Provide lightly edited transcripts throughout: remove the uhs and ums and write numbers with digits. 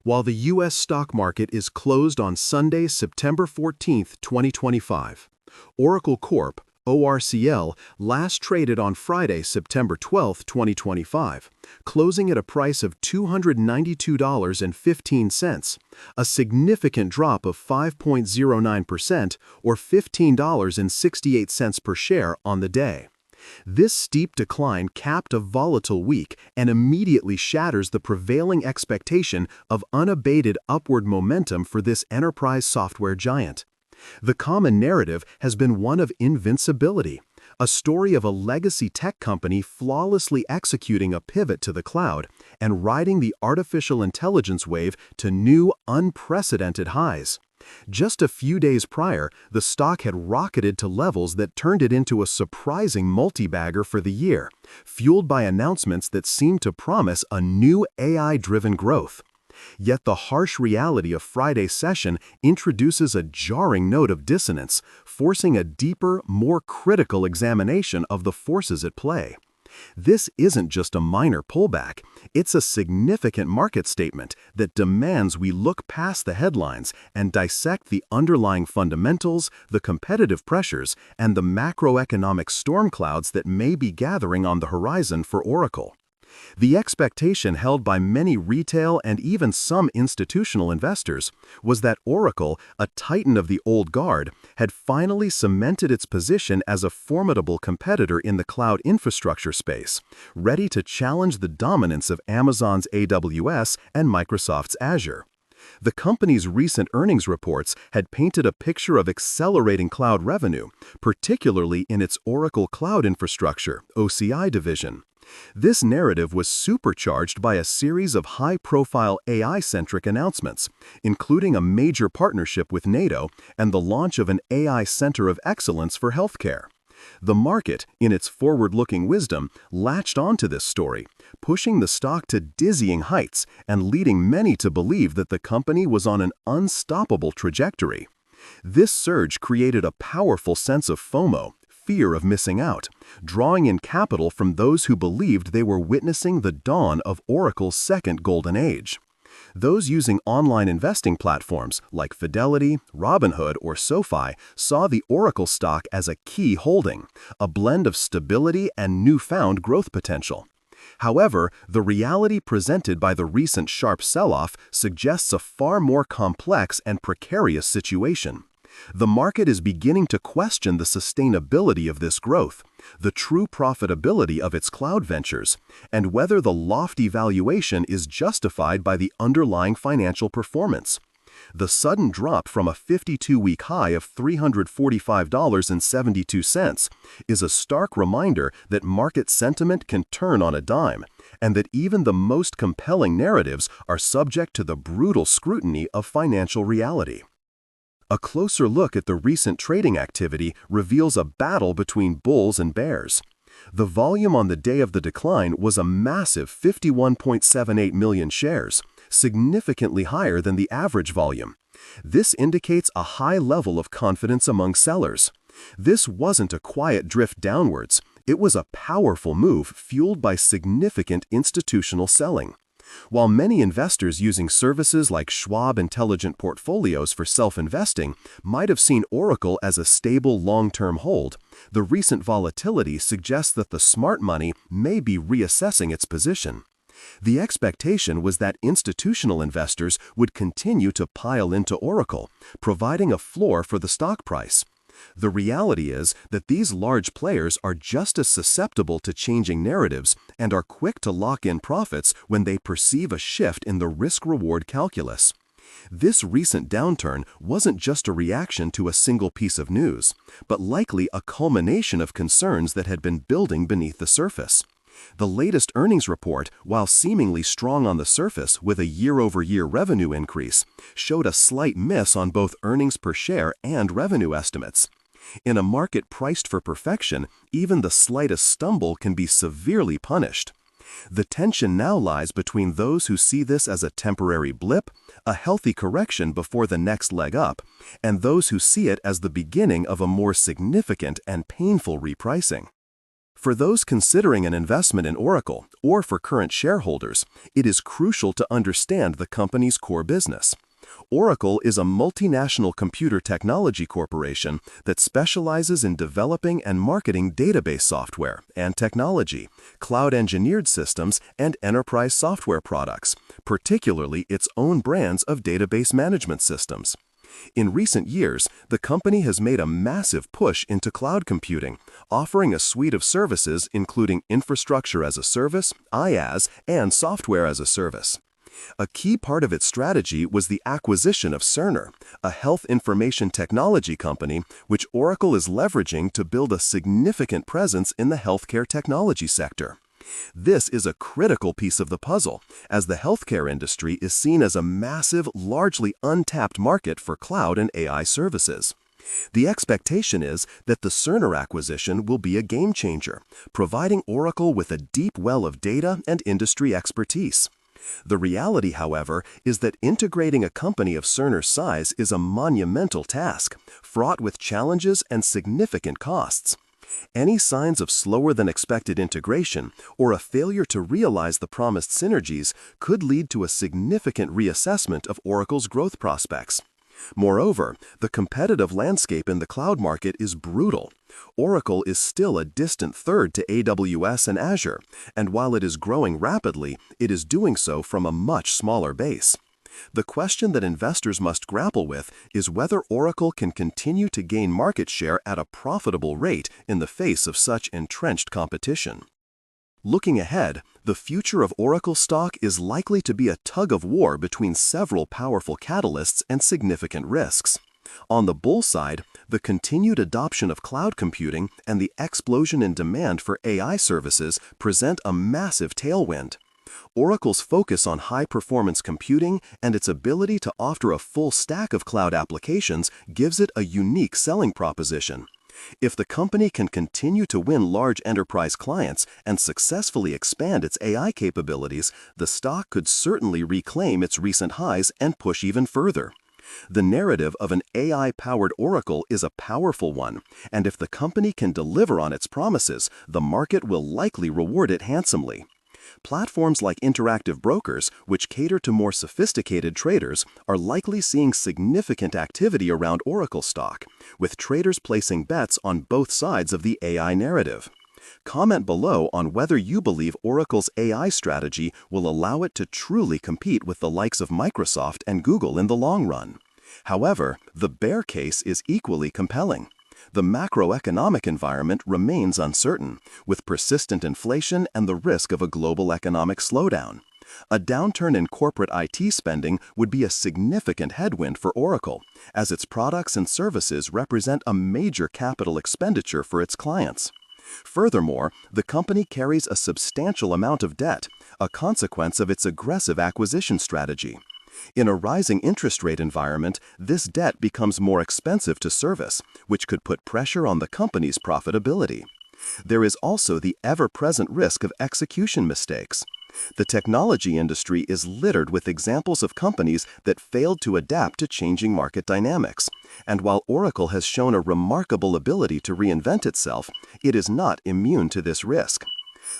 While the U.S. stock market is closed on Sunday, September 14, 2025, Oracle Corp. ORCL last traded on Friday, September 12, 2025, closing at a price of $292.15, a significant drop of 5.09% or $15.68 per share on the day. This steep decline capped a volatile week and immediately shatters the prevailing expectation of unabated upward momentum for this enterprise software giant. The common narrative has been one of invincibility, a story of a legacy tech company flawlessly executing a pivot to the cloud and riding the artificial intelligence wave to new, unprecedented highs. Just a few days prior, the stock had rocketed to levels that turned it into a surprising multi-bagger for the year, fueled by announcements that seemed to promise a new AI-driven growth. Yet the harsh reality of Friday's session introduces a jarring note of dissonance, forcing a deeper, more critical examination of the forces at play. This isn't just a minor pullback, it's a significant market statement that demands we look past the headlines and dissect the underlying fundamentals, the competitive pressures, and the macroeconomic storm clouds that may be gathering on the horizon for Oracle. The expectation held by many retail and even some institutional investors was that Oracle, a titan of the old guard, had finally cemented its position as a formidable competitor in the cloud infrastructure space, ready to challenge the dominance of Amazon's AWS and Microsoft's Azure. The company's recent earnings reports had painted a picture of accelerating cloud revenue, particularly in its Oracle Cloud Infrastructure (OCI) division. This narrative was supercharged by a series of high-profile AI-centric announcements, including a major partnership with NATO and the launch of an AI Center of Excellence for healthcare. The market, in its forward-looking wisdom, latched onto this story, pushing the stock to dizzying heights and leading many to believe that the company was on an unstoppable trajectory. This surge created a powerful sense of FOMO, fear of missing out, drawing in capital from those who believed they were witnessing the dawn of Oracle's second golden age. Those using online investing platforms like Fidelity, Robinhood, or SoFi saw the Oracle stock as a key holding, a blend of stability and newfound growth potential. However, the reality presented by the recent sharp sell-off suggests a far more complex and precarious situation. The market is beginning to question the sustainability of this growth, the true profitability of its cloud ventures, and whether the lofty valuation is justified by the underlying financial performance. The sudden drop from a 52-week high of $345.72 is a stark reminder that market sentiment can turn on a dime, and that even the most compelling narratives are subject to the brutal scrutiny of financial reality. A closer look at the recent trading activity reveals a battle between bulls and bears. The volume on the day of the decline was a massive 51.78 million shares, significantly higher than the average volume. This indicates a high level of confidence among sellers. This wasn't a quiet drift downwards, it was a powerful move fueled by significant institutional selling. While many investors using services like Schwab Intelligent Portfolios for self-investing might have seen Oracle as a stable long-term hold, the recent volatility suggests that the smart money may be reassessing its position. The expectation was that institutional investors would continue to pile into Oracle, providing a floor for the stock price. The reality is that these large players are just as susceptible to changing narratives and are quick to lock in profits when they perceive a shift in the risk-reward calculus. This recent downturn wasn't just a reaction to a single piece of news, but likely a culmination of concerns that had been building beneath the surface. The latest earnings report, while seemingly strong on the surface with a year-over-year revenue increase, showed a slight miss on both earnings per share and revenue estimates. In a market priced for perfection, even the slightest stumble can be severely punished. The tension now lies between those who see this as a temporary blip, a healthy correction before the next leg up, and those who see it as the beginning of a more significant and painful repricing. For those considering an investment in Oracle, or for current shareholders, it is crucial to understand the company's core business. Oracle is a multinational computer technology corporation that specializes in developing and marketing database software and technology, cloud-engineered systems, and enterprise software products, particularly its own brands of database management systems. In recent years, the company has made a massive push into cloud computing, offering a suite of services including infrastructure as a service, IaaS, and software as a service. A key part of its strategy was the acquisition of Cerner, a health information technology company which Oracle is leveraging to build a significant presence in the healthcare technology sector. This is a critical piece of the puzzle, as the healthcare industry is seen as a massive, largely untapped market for cloud and AI services. The expectation is that the Cerner acquisition will be a game changer, providing Oracle with a deep well of data and industry expertise. The reality, however, is that integrating a company of Cerner's size is a monumental task, fraught with challenges and significant costs. Any signs of slower than expected integration or a failure to realize the promised synergies could lead to a significant reassessment of Oracle's growth prospects. Moreover, the competitive landscape in the cloud market is brutal. Oracle is still a distant third to AWS and Azure, and while it is growing rapidly, it is doing so from a much smaller base. The question that investors must grapple with is whether Oracle can continue to gain market share at a profitable rate in the face of such entrenched competition. Looking ahead, the future of Oracle stock is likely to be a tug-of-war between several powerful catalysts and significant risks. On the bull side, the continued adoption of cloud computing and the explosion in demand for AI services present a massive tailwind. Oracle's focus on high-performance computing and its ability to offer a full stack of cloud applications gives it a unique selling proposition. If the company can continue to win large enterprise clients and successfully expand its AI capabilities, the stock could certainly reclaim its recent highs and push even further. The narrative of an AI-powered Oracle is a powerful one, and if the company can deliver on its promises, the market will likely reward it handsomely. Platforms like interactive brokers, which cater to more sophisticated traders, are likely seeing significant activity around Oracle stock, with traders placing bets on both sides of the AI narrative. Comment below on whether you believe Oracle's AI strategy will allow it to truly compete with the likes of Microsoft and Google in the long run. However, the bear case is equally compelling. The macroeconomic environment remains uncertain, with persistent inflation and the risk of a global economic slowdown. A downturn in corporate IT spending would be a significant headwind for Oracle, as its products and services represent a major capital expenditure for its clients. Furthermore, the company carries a substantial amount of debt, a consequence of its aggressive acquisition strategy. In a rising interest rate environment, this debt becomes more expensive to service, which could put pressure on the company's profitability. There is also the ever-present risk of execution mistakes. The technology industry is littered with examples of companies that failed to adapt to changing market dynamics. And while Oracle has shown a remarkable ability to reinvent itself, it is not immune to this risk.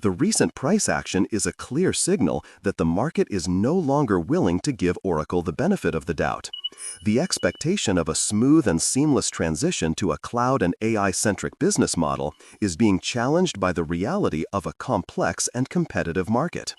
The recent price action is a clear signal that the market is no longer willing to give Oracle the benefit of the doubt. The expectation of a smooth and seamless transition to a cloud and AI-centric business model is being challenged by the reality of a complex and competitive market.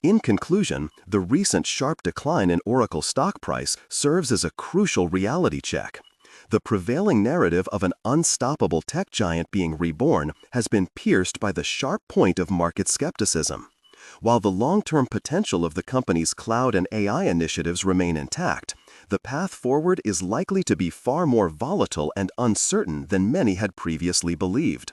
In conclusion, the recent sharp decline in Oracle stock price serves as a crucial reality check. The prevailing narrative of an unstoppable tech giant being reborn has been pierced by the sharp point of market skepticism. While the long-term potential of the company's cloud and AI initiatives remain intact, the path forward is likely to be far more volatile and uncertain than many had previously believed.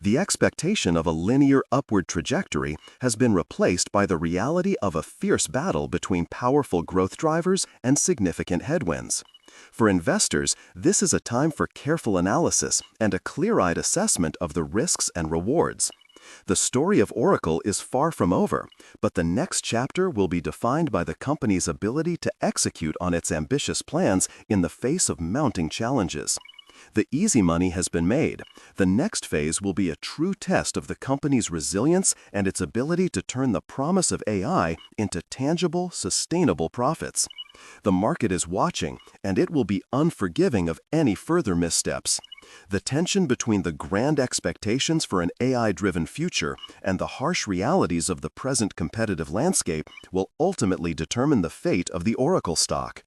The expectation of a linear upward trajectory has been replaced by the reality of a fierce battle between powerful growth drivers and significant headwinds. For investors, this is a time for careful analysis and a clear-eyed assessment of the risks and rewards. The story of Oracle is far from over, but the next chapter will be defined by the company's ability to execute on its ambitious plans in the face of mounting challenges. The easy money has been made. The next phase will be a true test of the company's resilience and its ability to turn the promise of AI into tangible, sustainable profits. The market is watching, and it will be unforgiving of any further missteps. The tension between the grand expectations for an AI-driven future and the harsh realities of the present competitive landscape will ultimately determine the fate of the Oracle stock.